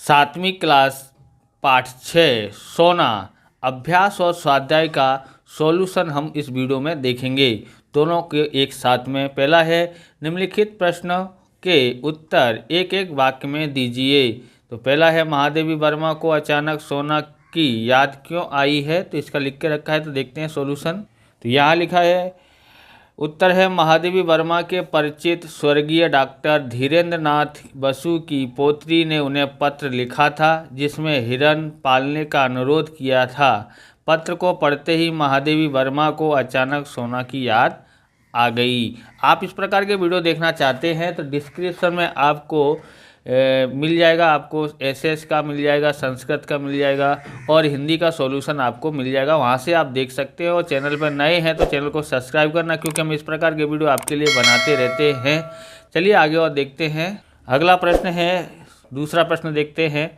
सातवीं क्लास पाठ 6 सोना अभ्यास और स्वाध्याय का सॉल्यूशन हम इस वीडियो में देखेंगे। दोनों के एक साथ में। पहला है निम्नलिखित प्रश्न के उत्तर एक एक वाक्य में दीजिए। तो पहला है महादेवी वर्मा को अचानक सोना की याद क्यों आई है, तो इसका लिख के रखा है। तो देखते हैं सॉल्यूशन। तो यहाँ लिखा है उत्तर है महादेवी वर्मा के परिचित स्वर्गीय डॉक्टर धीरेन्द्र नाथ बसु की पौत्री ने उन्हें पत्र लिखा था जिसमें हिरण पालने का अनुरोध किया था। पत्र को पढ़ते ही महादेवी वर्मा को अचानक सोना की याद आ गई। आप इस प्रकार के वीडियो देखना चाहते हैं तो डिस्क्रिप्शन में आपको मिल जाएगा। आपको एसएस का मिल जाएगा, संस्कृत का मिल जाएगा और हिंदी का सॉल्यूशन आपको मिल जाएगा, वहाँ से आप देख सकते हो। चैनल पर नए हैं तो चैनल को सब्सक्राइब करना, क्योंकि हम इस प्रकार के वीडियो आपके लिए बनाते रहते हैं। चलिए आगे और देखते हैं। अगला प्रश्न है, दूसरा प्रश्न देखते हैं।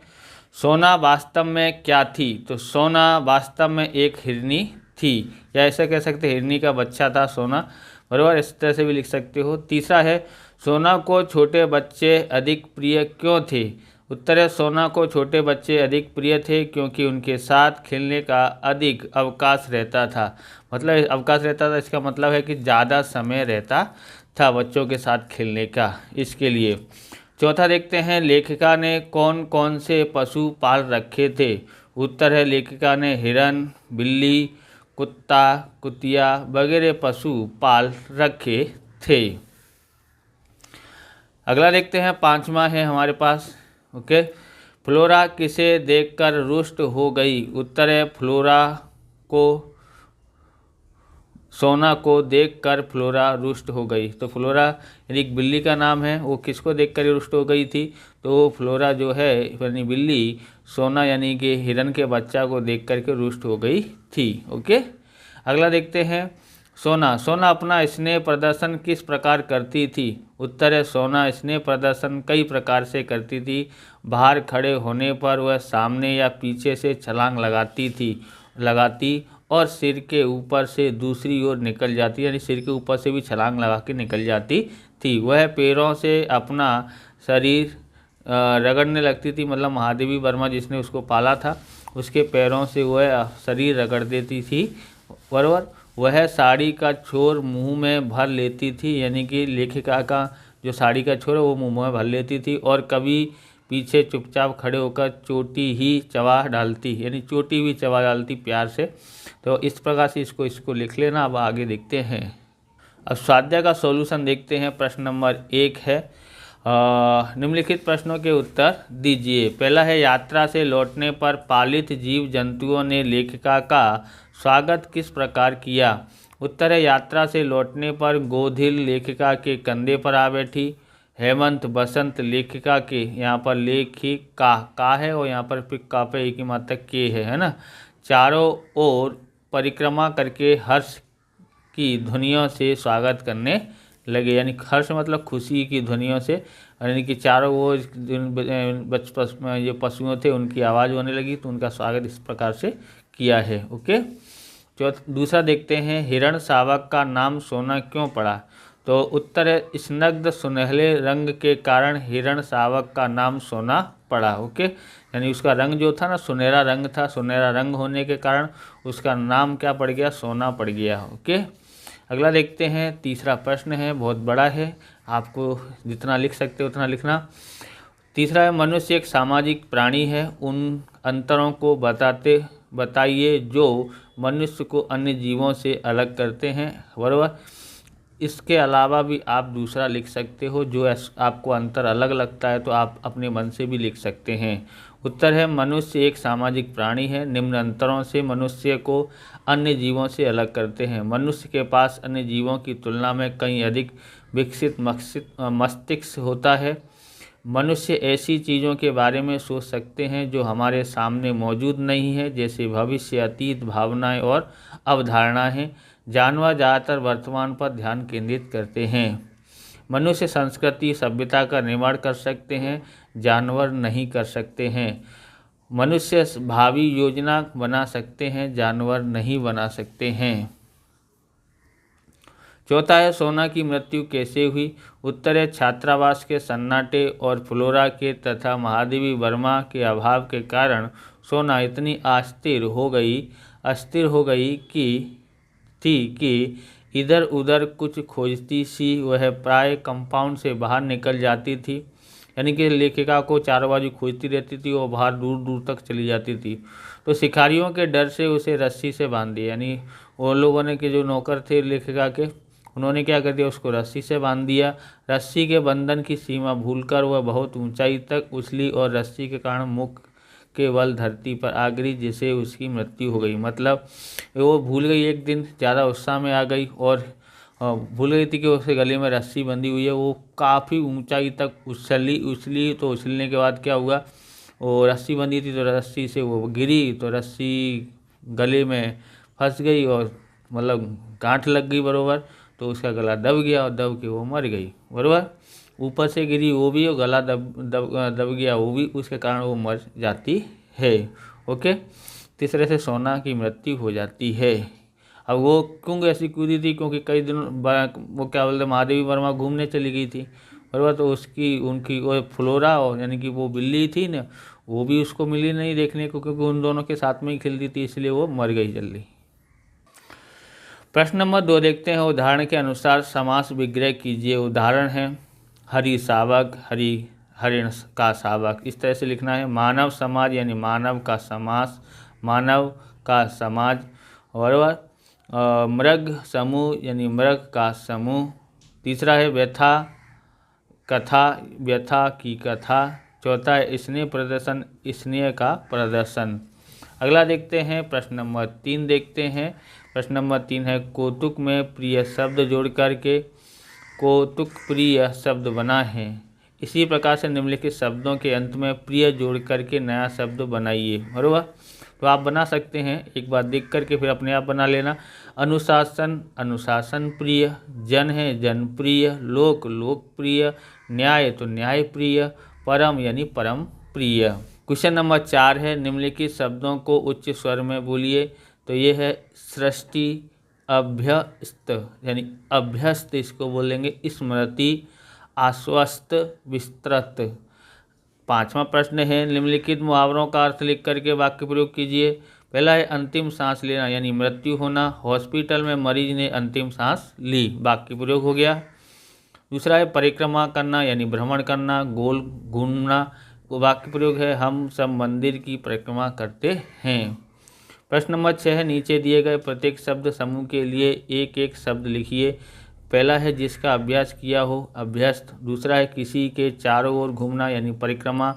सोना वास्तव में क्या थी? तो सोना वास्तव में एक हिरनी थी, या ऐसा कह सकते हैं हिरनी का बच्चा था सोना, बराबर। इस तरह से भी लिख सकते हो। तीसरा है सोना को छोटे बच्चे अधिक प्रिय क्यों थे? उत्तर है सोना को छोटे बच्चे अधिक प्रिय थे क्योंकि उनके साथ खेलने का अधिक अवकाश रहता था। मतलब अवकाश रहता था, इसका मतलब है कि ज़्यादा समय रहता था बच्चों के साथ खेलने का, इसके लिए। चौथा देखते हैं लेखिका ने कौन कौन से पशु पाल रखे थे? उत्तर है लेखिका ने हिरन, बिल्ली, कुत्ता, कुतिया वगैरह पशु पाल रखे थे। अगला देखते हैं, पांचवा है हमारे पास। ओके, फ्लोरा किसे देखकर रुष्ट हो गई? उत्तर है फ्लोरा को, सोना को देखकर फ्लोरा रुष्ट हो गई। तो फ्लोरा यानी एक बिल्ली का नाम है, वो किसको देखकर रुष्ट हो गई थी? तो फ्लोरा जो है यानी बिल्ली सोना यानी कि हिरन के बच्चा को देख करके रुष्ट हो गई थी। ओके, अगला देखते हैं। सोना अपना स्नेह प्रदर्शन किस प्रकार करती थी? उत्तर है सोना स्नेह प्रदर्शन कई प्रकार से करती थी। बाहर खड़े होने पर वह सामने या पीछे से छलांग लगाती और सिर के ऊपर से दूसरी ओर निकल जाती, यानी सिर के ऊपर से भी छलांग लगा के निकल जाती थी। वह पैरों से अपना शरीर रगड़ने लगती थी, मतलब महादेवी वर्मा जिसने उसको पाला था उसके पैरों से वह शरीर रगड़ देती थी, बराबर। वह साड़ी का छोर मुंह में भर लेती थी, यानी कि लेखिका का जो साड़ी का छोर है वो मुंह में भर लेती थी, और कभी पीछे चुपचाप खड़े होकर चोटी ही चबा डालती, यानी चोटी भी चबा डालती प्यार से। तो इस प्रकार से इसको लिख लेना। अब आगे देखते हैं। अब स्वाध्याय का सॉल्यूशन देखते हैं। प्रश्न नंबर 1 है निम्नलिखित प्रश्नों के उत्तर दीजिए। पहला है यात्रा से लौटने पर पालित जीव जंतुओं ने लेखिका का स्वागत किस प्रकार किया? उत्तर है यात्रा से लौटने पर गोधिल लेखिका के कंधे पर आ बैठी। हेमंत बसंत लेखिका के, यहाँ पर लेखिका का है और यहाँ पर का पे एक ही मात्रा के है ना, चारों ओर परिक्रमा करके हर्ष की ध्वनियों से स्वागत करने लगे, यानी हर्ष मतलब खुशी की ध्वनियों से, यानी कि चारों ओर ये पशुओं थे उनकी आवाज़ होने लगी, तो उनका स्वागत इस प्रकार से किया है। ओके, दूसरा देखते हैं हिरण शावक का नाम सोना क्यों पड़ा? तो उत्तर है स्निग्ध सुनहले रंग के कारण हिरण शावक का नाम सोना पड़ा। ओके, यानी उसका रंग जो था ना सुनहरा रंग था, सुनहरा रंग होने के कारण उसका नाम क्या पड़ गया? सोना पड़ गया। ओके, अगला देखते हैं। तीसरा प्रश्न है, बहुत बड़ा है, आपको जितना लिख सकते हो उतना लिखना। तीसरा है मनुष्य एक सामाजिक प्राणी है, उन अंतरों को बताइए जो मनुष्य को अन्य जीवों से अलग करते हैं, बराबर। इसके अलावा भी आप दूसरा लिख सकते हो, जो आपको अंतर अलग लगता है तो आप अपने मन से भी लिख सकते हैं। उत्तर है मनुष्य एक सामाजिक प्राणी है, निम्न अंतरों से मनुष्य को अन्य जीवों से अलग करते हैं। मनुष्य के पास अन्य जीवों की तुलना में कहीं अधिक विकसित मस्तिष्क होता है। मनुष्य ऐसी चीज़ों के बारे में सोच सकते हैं जो हमारे सामने मौजूद नहीं है, जैसे भविष्य, अतीत, भावनाएं और अवधारणाएं। जानवर ज़्यादातर वर्तमान पर ध्यान केंद्रित करते हैं। मनुष्य संस्कृति सभ्यता का निर्माण कर सकते हैं, जानवर नहीं कर सकते हैं। मनुष्य भावी योजना बना सकते हैं, जानवर नहीं बना सकते हैं। चौथा है सोना की मृत्यु कैसे हुई। उत्तर है छात्रावास के सन्नाटे और फ्लोरा के तथा महादेवी वर्मा के अभाव के कारण सोना इतनी अस्थिर हो गई कि इधर उधर कुछ खोजती सी वह प्राय कंपाउंड से बाहर निकल जाती थी। यानी कि लेखिका को चारों बाजू खोजती रहती थी और बाहर दूर दूर तक चली जाती थी। तो शिकारियों के डर से उसे रस्सी से बांध दिया। यानी वो लोगों ने कि जो नौकर थे लेखिका के, उन्होंने क्या कर दिया, उसको रस्सी से बांध दिया। रस्सी के बंधन की सीमा भूलकर वह बहुत ऊंचाई तक उछली और रस्सी के कारण मुख के बल धरती पर आ गिरी, जिससे उसकी मृत्यु हो गई। मतलब वो भूल गई, एक दिन ज़्यादा उत्साह में आ गई और भूल गई थी कि उसके गले में रस्सी बंधी हुई है। वो काफ़ी ऊंचाई तक उछली तो उछलने के बाद क्या हुआ, वो रस्सी बंधी थी तो रस्सी से वो गिरी तो रस्सी गले में फंस गई और मतलब गांठ लग गई बरोबर, तो उसका गला दब गया और दब के वो मर गई बरोबर। ऊपर से गिरी वो भी और गला दब गया वो भी, उसके कारण वो मर जाती है। ओके, तीसरे से सोना की मृत्यु हो जाती है। अब वो क्यों ऐसी कूदी थी, क्योंकि कई दिन वो क्या बोलते महादेवी वर्मा घूमने चली गई थी बराबर, तो उनकी वो फ्लोरा यानी कि वो बिल्ली थी ना, वो भी उसको मिली नहीं देखने को, क्योंकि उन दोनों के साथ में ही खेलती थी, इसलिए वो मर गई जल्दी। प्रश्न नंबर 2 देखते हैं। उदाहरण के अनुसार समास विग्रह कीजिए। उदाहरण है हरि शावक, हरिण का शावक, इस तरह से लिखना है। मानव समाज यानी मानव का समास, मानव का समाज बराबर। मृग समूह यानी मृग का समूह। तीसरा है व्यथा कथा, व्यथा की कथा। चौथा है स्नेह प्रदर्शन, स्नेह का प्रदर्शन। अगला देखते हैं प्रश्न नंबर 3 देखते हैं। प्रश्न नंबर 3 है कौतुक में प्रिय शब्द जोड़ करके कौतुक प्रिय शब्द बना है। इसी प्रकार से निम्नलिखित शब्दों के अंत में प्रिय जोड़ करके नया शब्द बनाइए बरोबर। तो आप बना सकते हैं, एक बार देख करके फिर अपने आप बना लेना। अनुशासन, अनुशासन प्रिय। जन है जन प्रिय। लोक, लोकप्रिय। न्याय तो न्याय प्रिय। परम यानी परम प्रिय। क्वेश्चन नंबर 4 है निम्नलिखित शब्दों को उच्च स्वर में बोलिए। तो ये है सृष्टि, अभ्यस्त यानी अभ्यस्त इसको बोलेंगे, स्मृति, आश्वस्त, विस्तृत। 5वां प्रश्न है निम्नलिखित मुहावरों का अर्थ लिख करके वाक्य प्रयोग कीजिए। पहला है अंतिम सांस लेना यानी मृत्यु होना। हॉस्पिटल में मरीज ने अंतिम सांस ली, वाक्य प्रयोग हो गया। दूसरा है परिक्रमा करना यानी भ्रमण करना, गोल घूमना, वाक्य प्रयोग है हम सब मंदिर की परिक्रमा करते हैं। प्रश्न नंबर 6 है नीचे दिए गए प्रत्येक शब्द समूह के लिए एक एक शब्द लिखिए। पहला है जिसका अभ्यास किया हो, अभ्यस्त। दूसरा है किसी के चारों ओर घूमना यानी परिक्रमा।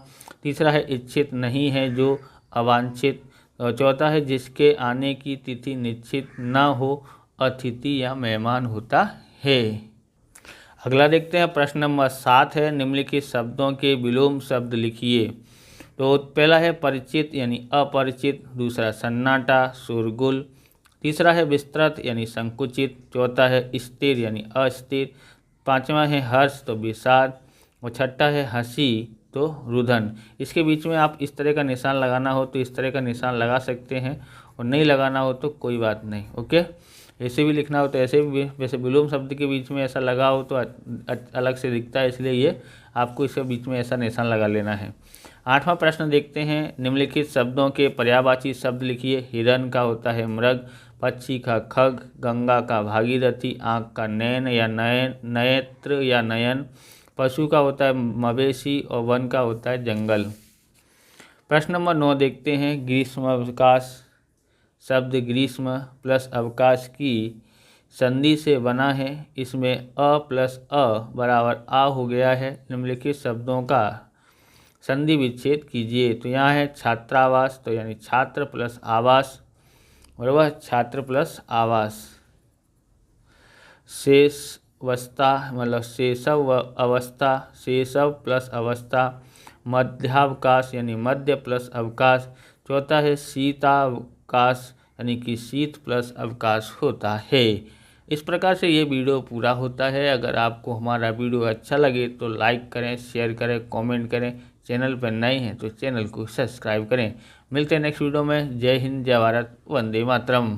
तीसरा है इच्छित नहीं है जो अवांछित। और चौथा है जिसके आने की तिथि निश्चित न हो, अतिथि या मेहमान होता है। अगला देखते हैं प्रश्न नंबर 7 है निम्नलिखित शब्दों के विलोम शब्द लिखिए। तो पहला है परिचित यानी अपरिचित। दूसरा सन्नाटा, शोरगुल। तीसरा है विस्तृत यानी संकुचित। चौथा है स्थिर यानी अस्थिर। 5वां है हर्ष तो विषाद। और छठा है हंसी तो रुदन। इसके बीच में आप इस तरह का निशान लगाना हो तो इस तरह का निशान लगा सकते हैं, और नहीं लगाना हो तो कोई बात नहीं। ओके, ऐसे भी लिखना हो तो ऐसे भी। वैसे विलोम शब्द के बीच में ऐसा लगा हो तो अलग से दिखता है, इसलिए ये आपको इसके बीच में ऐसा निशान लगा लेना है। 8वां प्रश्न देखते हैं निम्नलिखित शब्दों के पर्यायवाची शब्द लिखिए। हिरण का होता है मृग, पक्षी का खग, गंगा का भागीरथी, आँख का नयन या नेत्र या नयन, पशु का होता है मवेशी और वन का होता है जंगल। प्रश्न नंबर 9 देखते हैं ग्रीष्म अवकाश। शब्द ग्रीष्म प्लस अवकाश की संधि से बना है। इसमें अ प्लस अ बराबर आ हो गया है। निम्नलिखित शब्दों का संधि विच्छेद कीजिए। तो यहाँ है छात्रावास तो यानी छात्र प्लस आवास बराबर, छात्र प्लस आवास। शेषवस्था मतलब शेषव अवस्था, शेषव प्लस अवस्था। मध्यावकाश यानी मध्य प्लस अवकाश। चौथा है शीतावकाश यानी कि शीत प्लस अवकाश होता है। इस प्रकार से ये वीडियो पूरा होता है। अगर आपको हमारा वीडियो अच्छा लगे तो लाइक करें, शेयर करें, कमेंट करें। चैनल पर नए हैं तो चैनल को सब्सक्राइब करें। मिलते हैं नेक्स्ट वीडियो में। जय हिंद, जय भारत, वंदे मातरम।